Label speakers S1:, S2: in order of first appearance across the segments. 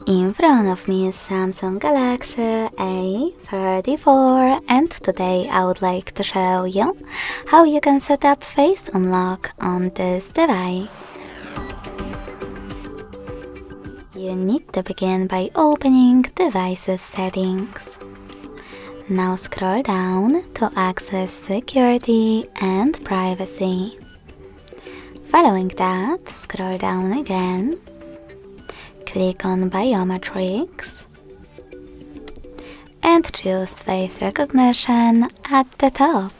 S1: In front of me is Samsung Galaxy A34 and today I would like to show you how you can set up face unlock on this device. You need to begin by opening device's settings. Now scroll down to access security and privacy. Following that, scroll down again. Click on Biometrics and choose Face Recognition at the top.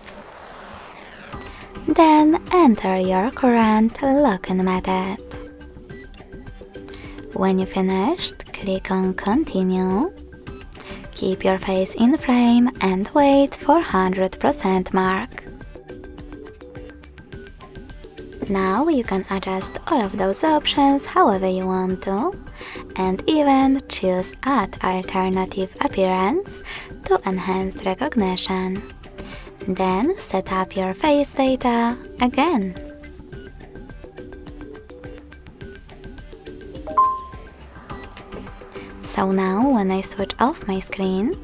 S1: Then enter your current login method. When you finished, click on Continue. Keep your face in frame and wait for 100% mark. Now you can adjust all of those options however you want to, and even choose Add Alternative Appearance to enhance recognition. Then set up your face data again. So now when I switch off my screen,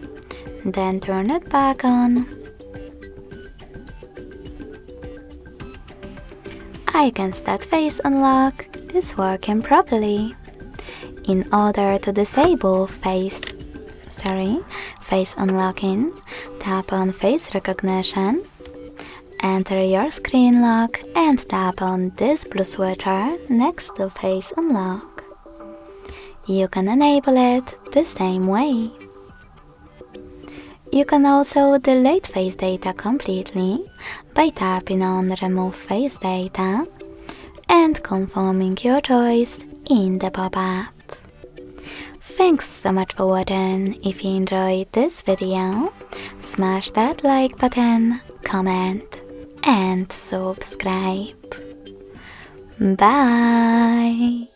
S1: then turn it back on, icons that face unlock is working properly. In order to disable face unlocking, tap on face recognition, enter your screen lock and tap on this blue switcher next to face unlock. You can enable it the same way. You can also delete face data completely by tapping on Remove Face Data and confirming your choice in the pop-up. Thanks so much for watching. If you enjoyed this video, smash that like button, comment and subscribe. Bye!